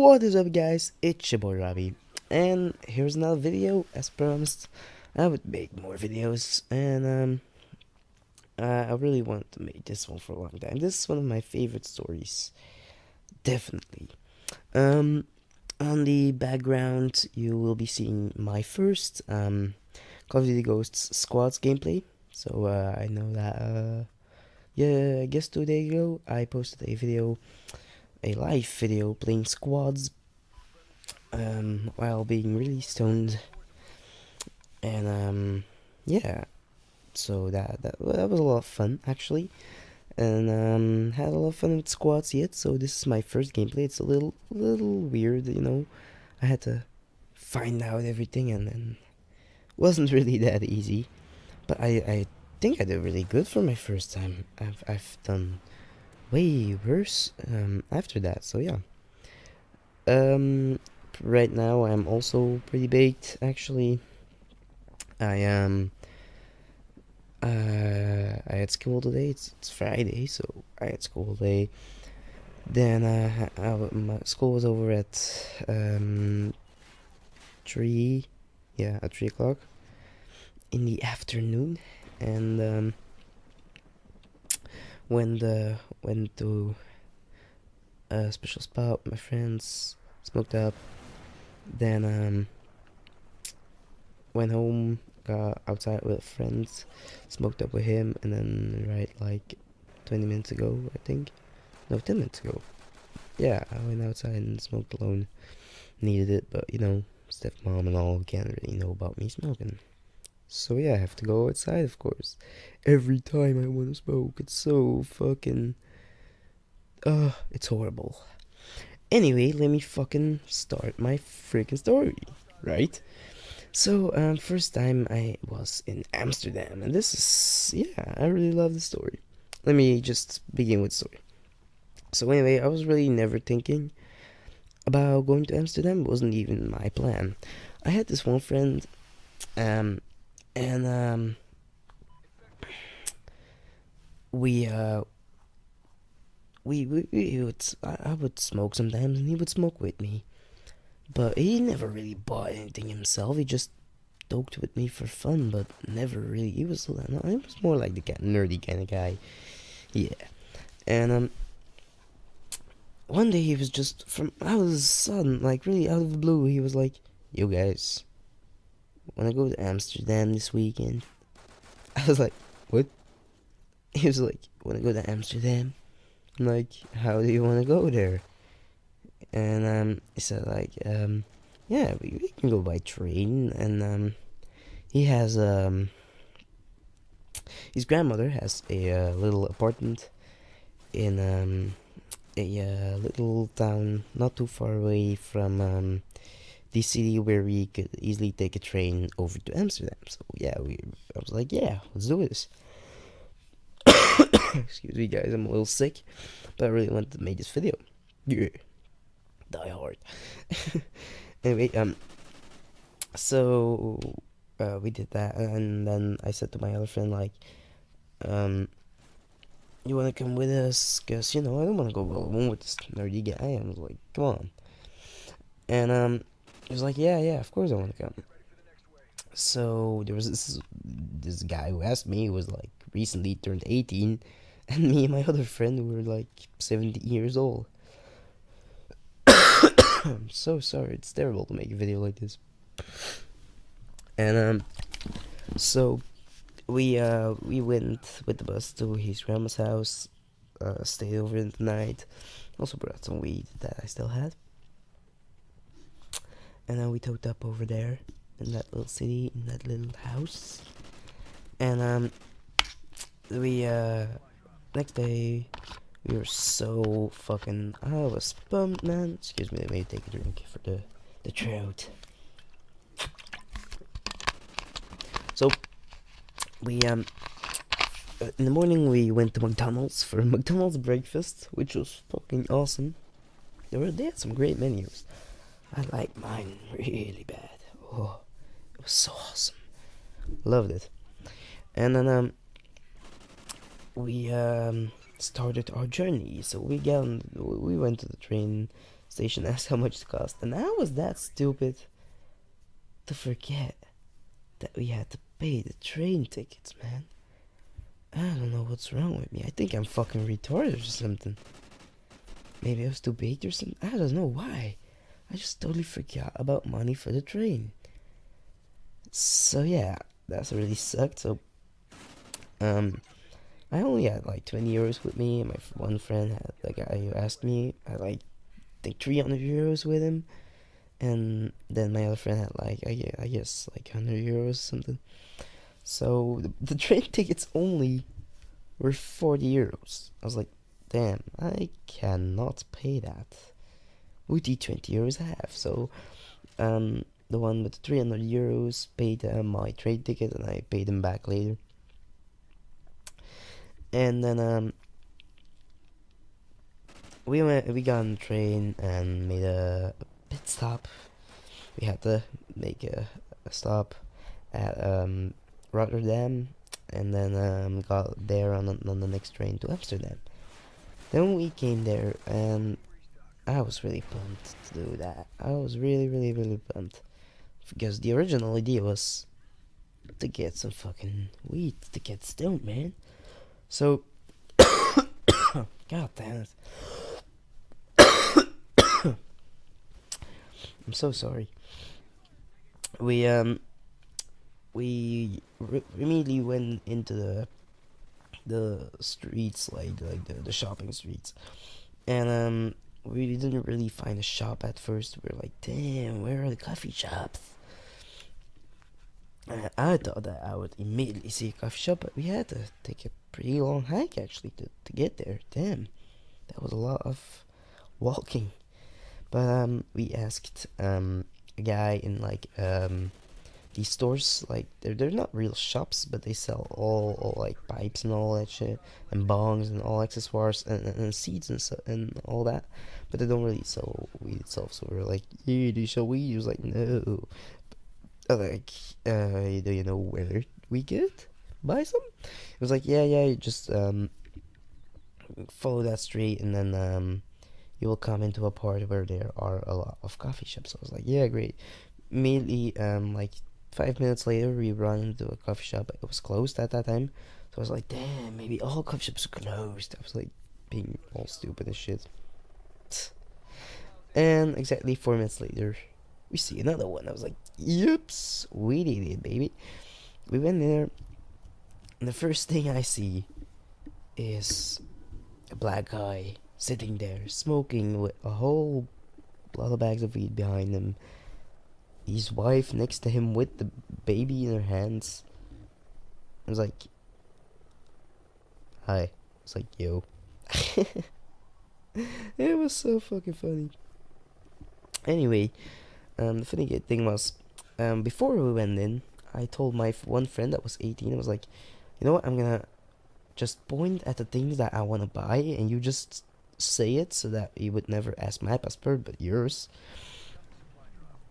What is up, guys? It's your boy Robbie, and here's another video. As promised, I would make more videos, and I really wanted to make this one for a long time. This is one of my favorite stories, definitely. Um, on the background, you will be seeing my first Call of Duty Ghosts Squads gameplay. So I know that yeah, I guess 2 days ago I posted a live video playing squads while being really stoned, and yeah, so that was a lot of fun actually, and had a lot of fun with squads yet. So this is my first gameplay. It's a little weird, you know. I had to find out everything, and then wasn't really that easy, but I think I did really good for my first time. I've done way worse after that. So yeah. Right now I'm also pretty baked actually. I I had school today. It's Friday, so I had school today. Then my school was over at 3, yeah, at 3 o'clock in the afternoon, and went to a special spot with my friends, smoked up, then went home, got outside with friends, smoked up with him, and then right like 20 minutes ago, I think, no, 10 minutes ago, yeah, I went outside and smoked alone. Needed it, but you know, stepmom and all can't really know about me smoking. So yeah, I have to go outside, of course. Every time I want to smoke, it's so fucking, it's horrible. Anyway, let me fucking start my freaking story, right? So, first time I was in Amsterdam, and this is, yeah, I really love the story. Let me just begin with the story. So anyway, I was really never thinking about going to Amsterdam. It wasn't even my plan. I had this one friend, and we would, I would smoke sometimes, and he would smoke with me. But he never really bought anything himself. He just stoked with me for fun, but never really. He was more like the nerdy kind of guy. Yeah. And one day he was just from out of the sun, like really out of the blue. He was like, "Yo guys, wanna go to Amsterdam this weekend?" I was like, "What?" He was like, "Wanna go to Amsterdam?" I'm like, "How do you wanna go there?" And he said like, yeah, we can go by train, and he has his grandmother has a little apartment in a little town not too far away from the city where we could easily take a train over to Amsterdam. So yeah, I was like, yeah, let's do this. Excuse me, guys, I'm a little sick, but I really wanted to make this video. Yeah, die hard. Anyway, so we did that, and then I said to my other friend like, you wanna come with us? Cause you know I don't wanna go alone with this nerdy guy. I was like, come on, and he was like, yeah, of course I wanna come. So there was this guy who asked me, who was like recently turned 18, and me and my other friend who were like 17 years old. I'm so sorry. It's terrible to make a video like this. And so we went with the bus to his grandma's house, stayed over the night. Also brought some weed that I still had, and then we towed up over there in that little city, in that little house. And we next day we were so fucking, I was pumped, man. Excuse me, let me take a drink for the throat. So we in the morning we went to McDonald's for McDonald's breakfast, which was fucking awesome. They had some great menus. I liked mine really bad. Oh, it was so awesome. Loved it. And then we started our journey. So we went to the train station, asked how much it cost, and I was that stupid to forget that we had to pay the train tickets, man. I don't know what's wrong with me. I think I'm fucking retarded or something. Maybe I was too baked or something. I don't know why. I just totally forgot about money for the train. So yeah, that's really sucked. So I only had like 20 euros with me, and my one friend had the guy who asked me had like I think 300 euros with him, and then my other friend had like I guess like 100 euros or something. So the train tickets only were 40 euros. I was like, damn, I cannot pay that. With the 20 euros I have. So the one with the 300 euros paid my train ticket, and I paid them back later. And then we got on the train and made a pit stop. We had to make a stop at Rotterdam, and then got there on the next train to Amsterdam. Then we came there, and I was really pumped to do that. I was really pumped, because the original idea was to get some fucking weed, to get stoned, man. So, god damn it. I'm so sorry. We immediately went into the streets, like the shopping streets, and we didn't really find a shop at first. We were like, damn, where are the coffee shops? I thought that I would immediately see a coffee shop, but we had to take a pretty long hike actually to get there. Damn, that was a lot of walking. But we asked a guy in like these stores, like they're not real shops, but they sell all like pipes and all that shit, and bongs and all accessories and seeds and all that, but they don't really sell weed itself. So we were like, yeah, do you sell weed? He was like, no. Like, do you know where we could buy some? It was like, yeah, you just follow that street, and then you will come into a part where there are a lot of coffee shops. So I was like, yeah, great. Immediately, like 5 minutes later, we run into a coffee shop. It was closed at that time. So I was like, damn, maybe all coffee shops are closed. I was like being all stupid and shit. And exactly 4 minutes later, we see another one. I was like, yips, we did it, baby. We went there, and the first thing I see is a black guy sitting there smoking with a whole lot of bags of weed behind him. His wife next to him with the baby in her hands. I was like, hi. I was like, yo. It was so fucking funny. Anyway, the funny thing was, before we went in, I told my one friend that was 18, I was like, you know what, I'm gonna just point at the things that I want to buy, and you just say it so that he would never ask my password, but yours.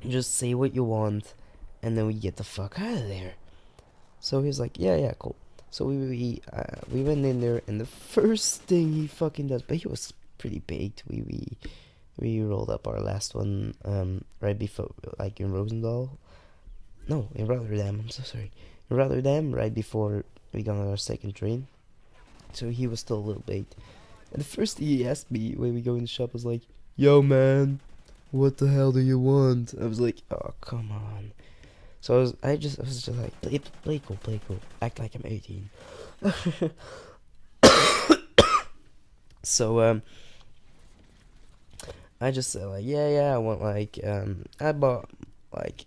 Just say what you want, and then we get the fuck out of there. So he was like, yeah, cool. So we went in there, and the first thing he fucking does, but he was pretty baked. We rolled up our last one right before, like in Roosendaal. No, in Rotterdam. I'm so sorry. In Rotterdam, right before we got on our second train. So he was still a little baked. And the first thing he asked me when we go in the shop was like, yo, man, what the hell do you want? I was like, oh, come on. So I was just like, play cool. Act like I'm 18. So, I just said like, yeah, I want like, I bought like,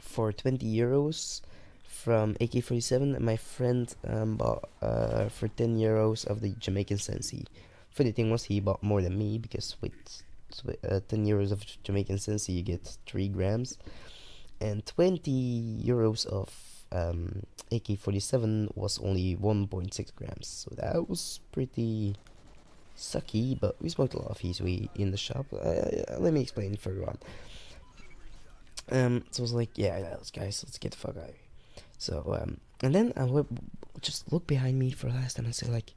for 20 euros from AK-47, and my friend bought for 10 euros of the Jamaican Sensi. Funny thing was, he bought more than me, because with 10 euros of Jamaican Sensi you get 3 grams, and 20 euros of AK-47 was only 1.6 grams, so that was pretty sucky. But we smoked a lot of his weed in the shop. Let me explain further on. So I was like, yeah, let's get the fuck out of here. So and then I would just look behind me for last time and say like,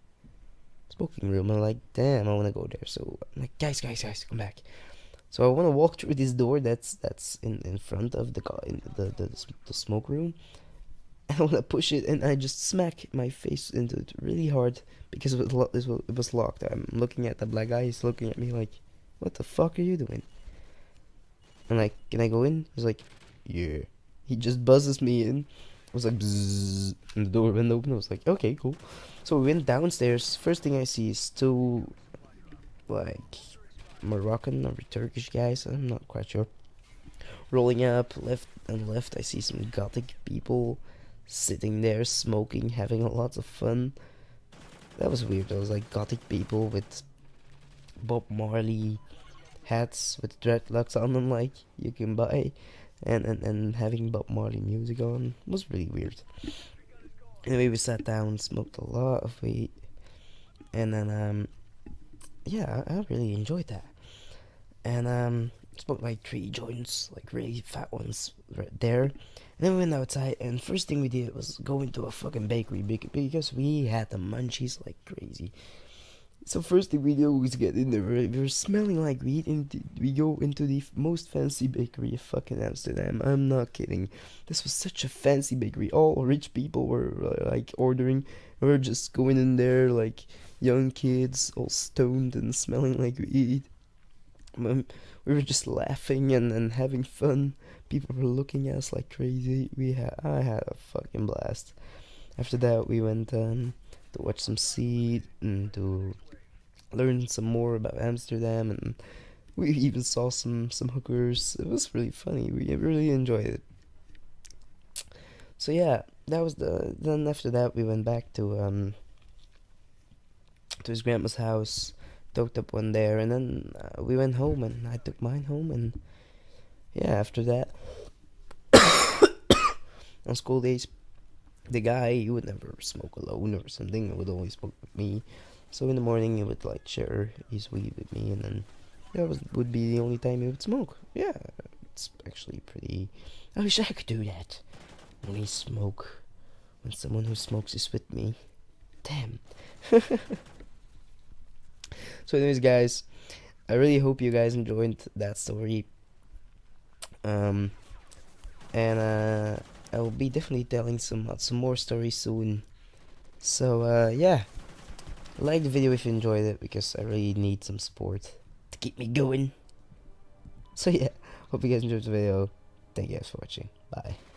smoking room. I'm like, damn, I want to go there. So I'm like, guys, come back. So I want to walk through this door that's in front of the smoke room. And I want to push it, and I just smack my face into it really hard because it was locked. I'm looking at the black guy. He's looking at me like, "What the fuck are you doing?" I'm like, "Can I go in?" He's like, "Yeah." He just buzzes me in. I was like, bzzz, and the door went open. I was like, "Okay, cool." So we went downstairs. First thing I see is two like Moroccan or Turkish guys. I'm not quite sure. Rolling up left and left, I see some gothic people sitting there smoking, having lots of fun. That was weird. There was like gothic people with Bob Marley hats with dreadlocks on them, like you can buy, and having Bob Marley music on was really weird. Anyway, we sat down, smoked a lot of weed, and then yeah, I really enjoyed that. And smoked like 3 joints, like really fat ones right there. And then we went outside, and first thing we did was go into a fucking bakery because we had the munchies like crazy. So first thing we do is get in there. We're smelling like weed, and we go into the most fancy bakery of fucking Amsterdam. I'm not kidding. This was such a fancy bakery. All rich people were like ordering. We were just going in there like young kids, all stoned and smelling like weed. We were just laughing and having fun. People were looking at us like crazy. I had a fucking blast. After that, we went to watch some COD and to learn some more about Amsterdam, and we even saw some hookers. It was really funny. We really enjoyed it. So yeah, that was the. Then after that, we went back to his grandma's house, took up one there, and then we went home, and I took mine home, and yeah, after that, on school days, the guy, he would never smoke alone or something. He would always smoke with me. So in the morning, he would like share his weed with me, and then would be the only time he would smoke. Yeah, it's actually pretty. I wish I could do that. Only smoke when someone who smokes is with me. Damn. So, anyways, guys, I really hope you guys enjoyed that story. And I will be definitely telling some more stories soon. So yeah, like the video if you enjoyed it, because I really need some support to keep me going. So yeah, hope you guys enjoyed the video. Thank you guys for watching. Bye.